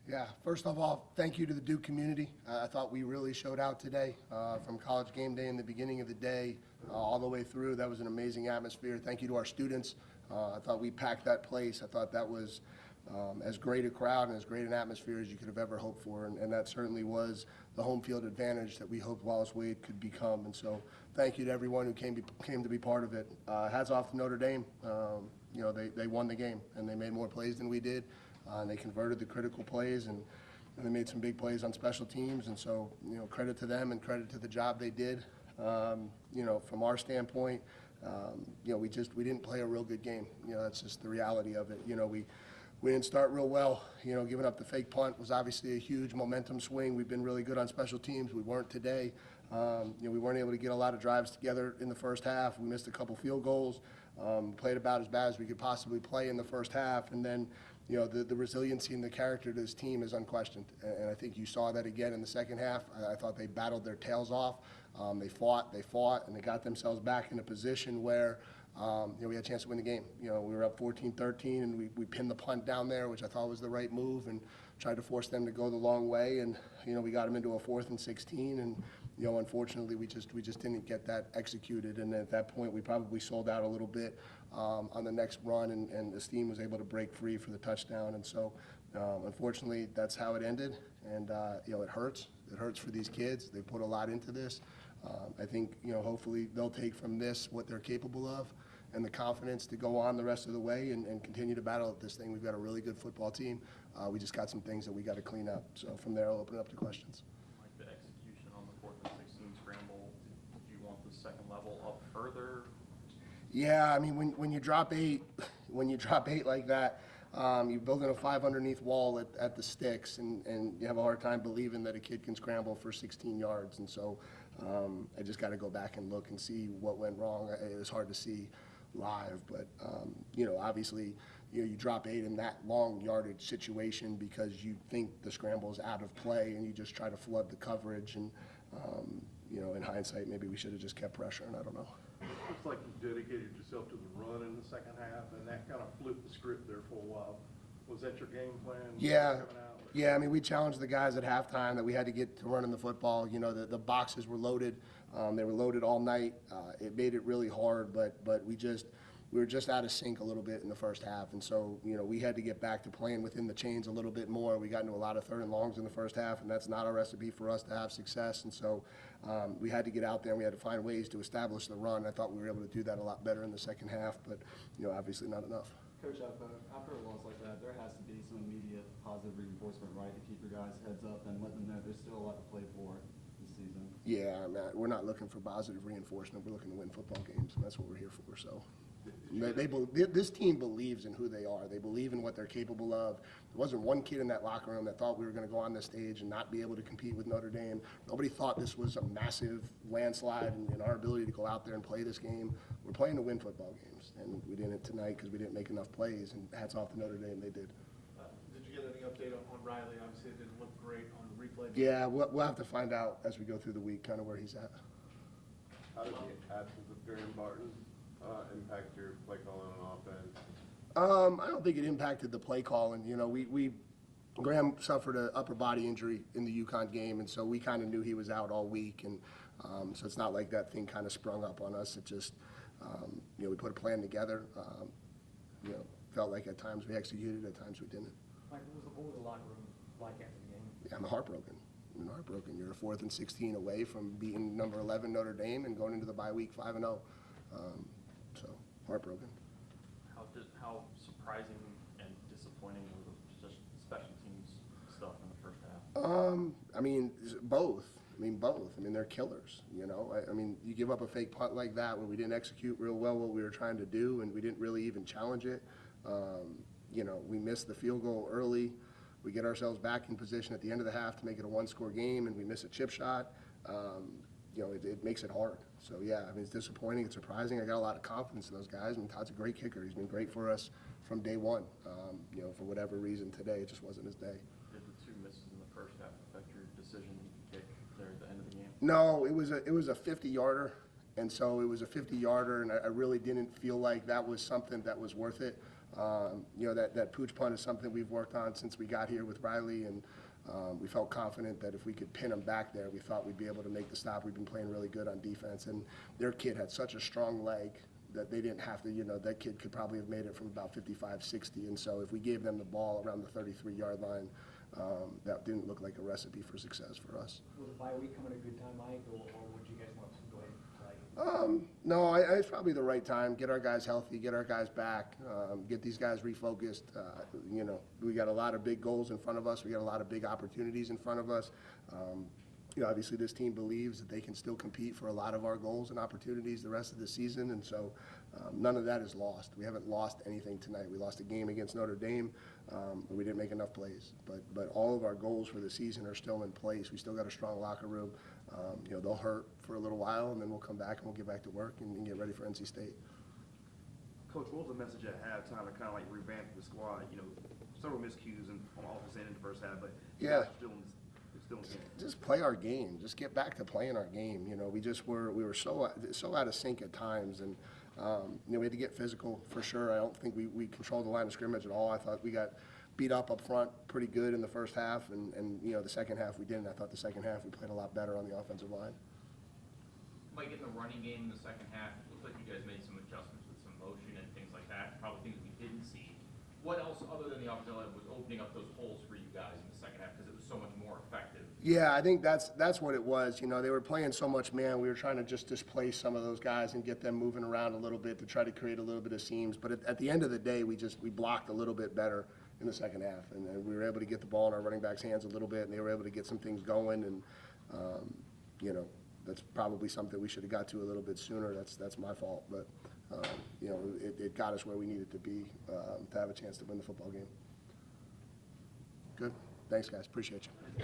Yeah, first of all, thank you to the Duke community. I thought we really showed out today, from college game day in the beginning of the day all the way through. That was an amazing atmosphere. Thank you to our students. I thought we packed that place. I thought that was as great a crowd and as great an atmosphere as you could have ever hoped for, and that certainly was the home field advantage that we hoped Wallace Wade could become. And so thank you to everyone who came to be part of it. Hats off to Notre Dame. They won the game, and they made more plays than we did. And they converted the critical plays, and they made some big plays on special teams. And so, credit to them and credit to the job they did. From our standpoint, we didn't play a real good game. That's just the reality of it. We didn't start real well. Giving up the fake punt was obviously a huge momentum swing. We've been really good on special teams. We weren't today. We weren't able to get a lot of drives together in the first half. We missed a couple field goals. Played about as bad as we could possibly play in the first half. And then, the resiliency and the character to this team is unquestioned. And I think you saw that again in the second half. I thought they battled their tails off. They fought, and they got themselves back in a position where we had a chance to win the game. We were up 14-13, and we pinned the punt down there, which I thought was the right move, and tried to force them to go the long way. And we got them into a 4th and 16, and unfortunately we just didn't get that executed. And at that point, we probably sold out a little bit on the next run, and the team was able to break free for the touchdown. And so, unfortunately, that's how it ended. And it hurts. It hurts for these kids. They put a lot into this. I think, hopefully they'll take from this what they're capable of and the confidence to go on the rest of the way and continue to battle at this thing. We've got a really good football team. We just got some things that we got to clean up. So from there, I'll open it up to questions. Like the execution on the 4th and 16 scramble, do you want the second level up further? Yeah, I mean, when you drop 8, like that, you're building a 5 underneath wall at the sticks, and you have a hard time believing that a kid can scramble for 16 yards. And so I just got to go back and look and see what went wrong. It was hard to see live, but obviously, you drop 8 in that long yardage situation because you think the scramble is out of play, and you just try to flood the coverage. And in hindsight, maybe we should have just kept pressuring. I don't know. Looks like you dedicated yourself to the run in the second half, and that kind of flipped the script there for a while. Was that your game plan? Yeah. Yeah, I mean, we challenged the guys at halftime that we had to get to running the football. The boxes were loaded. They were loaded all night. It made it really hard, but we were just out of sync a little bit in the first half. And so, we had to get back to playing within the chains a little bit more. We got into a lot of 3rd and longs in the first half, and that's not a recipe for us to have success. And so we had to get out there, and we had to find ways to establish the run. I thought we were able to do that a lot better in the second half, but, obviously not enough. Coach, after a loss like that, there has to be some immediate positive reinforcement, right, to keep your guys' heads up and let them know there's still a lot to play for this season. Yeah, we're not looking for positive reinforcement. We're looking to win football games, and that's what we're here for. So this team believes in who they are. They believe in what they're capable of. There wasn't one kid in that locker room that thought we were going to go on this stage and not be able to compete with Notre Dame. Nobody thought this was a massive landslide in our ability to go out there and play this game. We're playing to win football games, and we didn't tonight because we didn't make enough plays, and hats off to Notre Dame, they did. Did you get any update on Riley? Obviously, it didn't look great on the replay. Yeah, we'll have to find out as we go through the week kind of where he's at. How did the absence of Durham Barton impact your play calling on offense? I don't think it impacted the play calling. Graham suffered an upper body injury in the UConn game, and so we kind of knew he was out all week, and so it's not like that thing kind of sprung up on us. It just, we put a plan together. Felt like at times we executed, at times we didn't. Mike, what was the locker room like after the game? Yeah, I'm heartbroken. You're a 4th and 16 away from beating number 11 Notre Dame and going into the bye week 5-0. So heartbroken. How surprising and disappointing were the special teams stuff in the first half? I mean, both. They're killers, you give up a fake punt like that where we didn't execute real well what we were trying to do, and we didn't really even challenge it. We missed the field goal early. We get ourselves back in position at the end of the half to make it a 1-score game, and we miss a chip shot. It makes it hard. So, yeah, it's disappointing. It's surprising. I got a lot of confidence in those guys. Todd's a great kicker. He's been great for us from day one. For whatever reason today, it just wasn't his day. Did the 2 misses in the first half affect your decision to kick there at the end of the game? No, it was a 50-yarder. And so it was a 50-yarder, and I really didn't feel like that was something that was worth it. You know, that pooch punt is something we've worked on since we got here with Riley, and we felt confident that if we could pin them back there, we thought we'd be able to make the stop. We've been playing really good on defense, and their kid had such a strong leg that they didn't have to, you know, that kid could probably have made it from about 55, 60. And so if we gave them the ball around the 33-yard line, that didn't look like a recipe for success for us. Will the bye week come at a good time, Mike, or would you guys want to go ahead and play? No, it's probably the right time. Get our guys healthy, get our guys back, get these guys refocused. You know, we got a lot of big goals in front of us. We got a lot of big opportunities in front of us. You know, obviously this team believes that they can still compete for a lot of our goals and opportunities the rest of the season, and so none of that is lost. We haven't lost anything tonight. We lost a game against Notre Dame, but we didn't make enough plays. But all of our goals for the season are still in place. We still got a strong locker room. You know, they'll hurt for a little while, and then we'll come back and we'll get back to work and get ready for NC State. Coach, what was the message at halftime to kind of like revamp the squad? You know, several miscues on the offense end in the first half, but you Yeah. guys are still in the game. Just play our game. Just get back to playing our game. You know, we were so out of sync at times, and you know, we had to get physical for sure. I don't think we controlled the line of scrimmage at all. I thought we got beat up front pretty good in the first half, and you know, the second half we didn't. I thought the second half we played a lot better on the offensive line. Mike, in the running game in the second half, it looked like you guys made some adjustments with some motion and things like that, probably things we didn't see. What else, other than the offensive line, was opening up those holes for you guys in the second half, because it was so much more effective? Yeah, I think that's what it was. You know, they were playing so much man. We were trying to just displace some of those guys and get them moving around a little bit to try to create a little bit of seams. But at the end of the day, we blocked a little bit better in the second half, and we were able to get the ball in our running backs' hands a little bit, and they were able to get some things going. And you know, that's probably something we should have got to a little bit sooner. That's my fault, but you know, it got us where we needed to be to have a chance to win the football game. Good. Thanks, guys. Appreciate you.